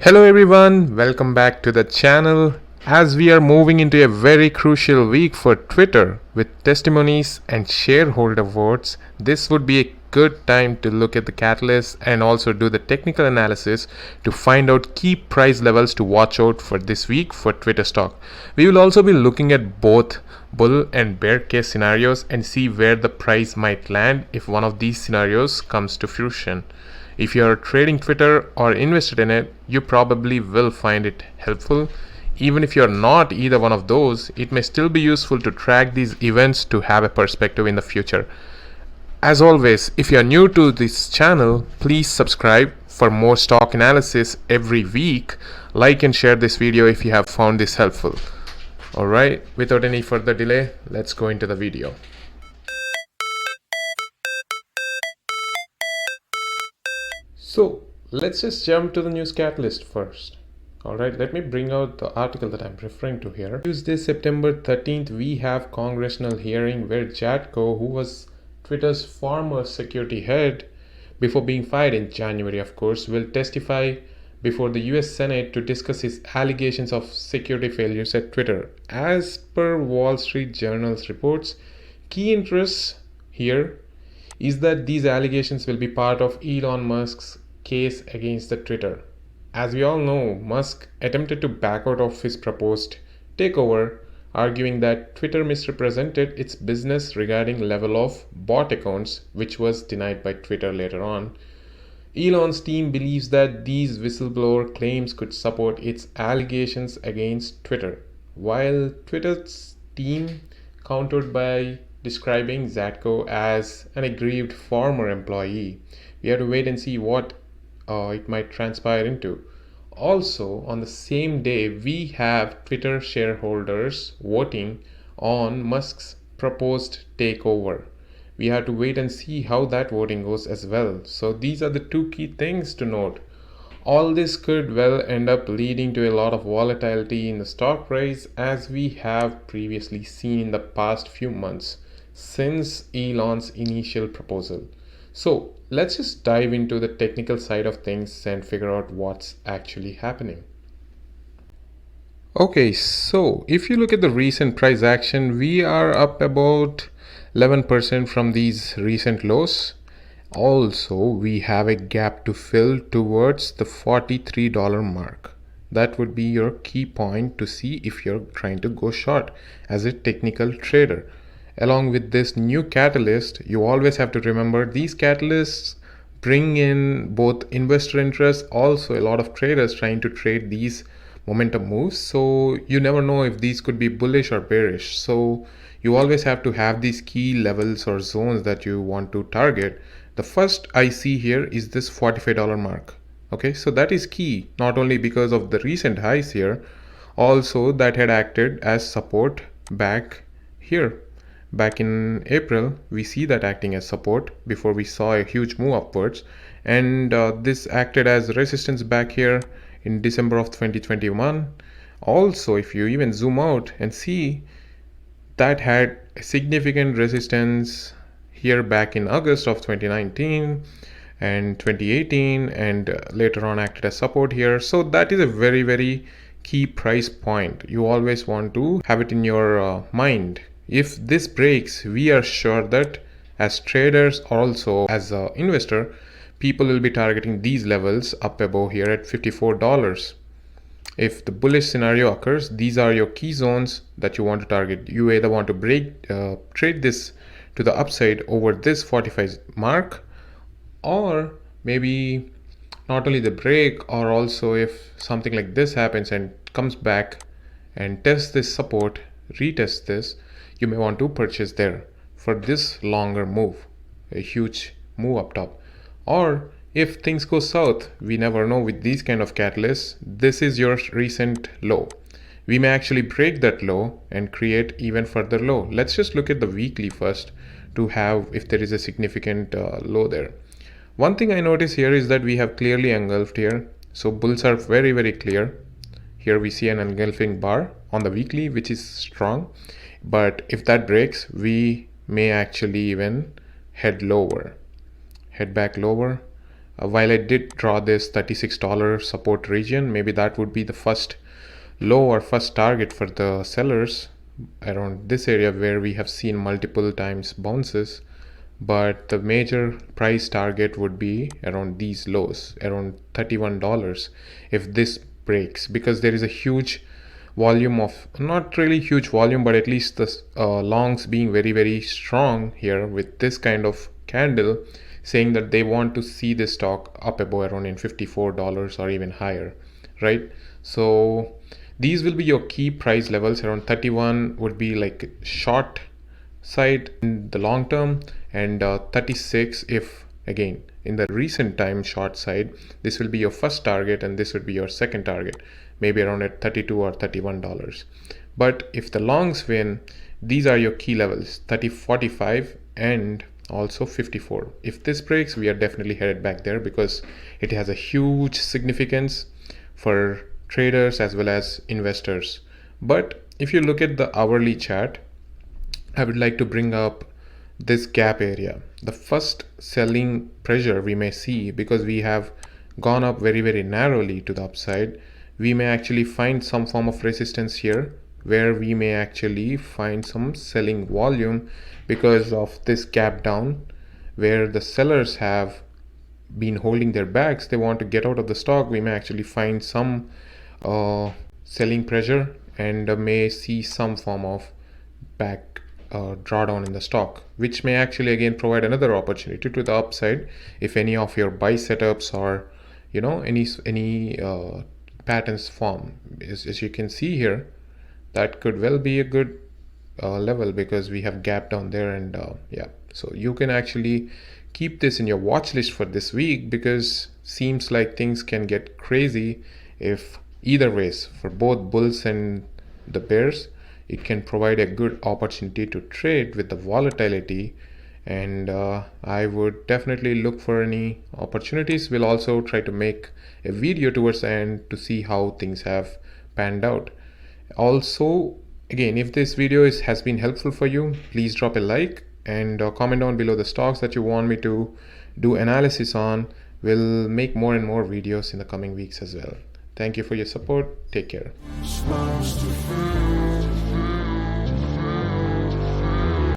Hello everyone, welcome back to the channel. As we are moving into a very crucial week for Twitter with testimonies and shareholder votes, this would be a good time to look at the catalysts and also do the technical analysis to find out key price levels to watch out for this week for Twitter stock. We will also be looking at both bull and bear case scenarios and see where the price might land if one of these scenarios comes to fruition. If you are trading Twitter or invested in it, you probably will find it helpful. Even if you are not either one of those, it may still be useful to track these events to have a perspective in the future. As always, if you are new to this channel, please subscribe for more stock analysis every week. Like and share this video if you have found this helpful. Alright, without any further delay, let's go into the video. So let's just jump to the news catalyst first. Alright, let me bring out the article that I'm referring to here. Tuesday, September 13th, we have congressional hearing where Jatko, who was Twitter's former security head before being fired in January, of course, will testify before the US Senate to discuss his allegations of security failures at Twitter. As per Wall Street Journal's reports, key interests here is that these allegations will be part of Elon Musk's case against the Twitter. As we all know, Musk attempted to back out of his proposed takeover, arguing that Twitter misrepresented its business regarding level of bot accounts, which was denied by Twitter later on. Elon's team believes that these whistleblower claims could support its allegations against Twitter, while Twitter's team countered by describing Zatko as an aggrieved former employee. We have to wait and see what it might transpire into. Also, on the same day, we have Twitter shareholders voting on Musk's proposed takeover. We have to wait and see how that voting goes as well. So these are the two key things to note. All this could well end up leading to a lot of volatility in the stock price, as we have previously seen in the past few months since Elon's initial proposal. So let's just dive into the technical side of things and figure out what's actually happening. Okay, so if you look at the recent price action, we are up about 11% from these recent lows. Also, we have a gap to fill towards the $43 mark. That would be your key point to see if you're trying to go short as a technical trader. Along with this new catalyst, you always have to remember these catalysts bring in both investor interest, also a lot of traders trying to trade these momentum moves. So you never know if these could be bullish or bearish. So you always have to have these key levels or zones that you want to target. The first I see here is this $45 mark. Okay, so that is key, not only because of the recent highs here, also that had acted as support back here. Back in April, we see that acting as support before we saw a huge move upwards, and this acted as resistance back here in December of 2021. Also, if you even zoom out and see, that had a significant resistance here back in August of 2019 and 2018, and later on acted as support here. So that is a very, very key price point. You always want to have it in your mind. If this breaks, we are sure that as traders, also as an investor, people will be targeting these levels up above here at $54. If the bullish scenario occurs, these are your key zones that you want to target. You either want to trade this to the upside over this 45 mark, or maybe not only the break, or also if something like this happens and comes back and tests this support, retest this, you may want to purchase there for this longer move, a huge move up top. Or if things go south, we never know with these kind of catalysts, this is your recent low. We may actually break that low and create even further low. Let's just look at the weekly first to have if there is a significant low there. One thing I notice here is that we have clearly engulfed here. So bulls are very, very clear. Here we see an engulfing bar on the weekly, which is strong. But if that breaks, we may actually even head back lower While I did draw this $36 support region, maybe that would be the first low or first target for the sellers around this area where we have seen multiple times bounces. But the major price target would be around these lows, around $31 if this breaks, because there is a huge volume of, not really huge volume, but at least the longs being very strong here with this kind of candle, saying that they want to see this stock up above around in $54 or even higher, right? So these will be your key price levels. Around 31 would be like short side in the long term, and 36 if again in the recent time short side. This will be your first target and this would be your second target, maybe around at 32 or $31. But if the longs win, these are your key levels, 30, 45 and also 54. If this breaks, we are definitely headed back there because it has a huge significance for traders as well as investors. But if you look at the hourly chart, I would like to bring up this gap area. The first selling pressure we may see, because we have gone up very narrowly to the upside, we may actually find some form of resistance here where we may actually find some selling volume because of this gap down where the sellers have been holding their bags. They want to get out of the stock. We may actually find some selling pressure and may see some form of back drawdown in the stock, which may actually again provide another opportunity to the upside if any of your buy setups or any patterns form. As you can see here, that could well be a good level because we have gap down there, and yeah, so you can actually keep this in your watch list for this week, because seems like things can get crazy if either ways, for both bulls and the bears. It can provide a good opportunity to trade with the volatility, and I would definitely look for any opportunities. We'll also try to make a video towards the end to see how things have panned out. Also, again, if this video has been helpful for you, please drop a like and comment down below the stocks that you want me to do analysis on. We'll make more and more videos in the coming weeks as well. Thank you for your support. Take care.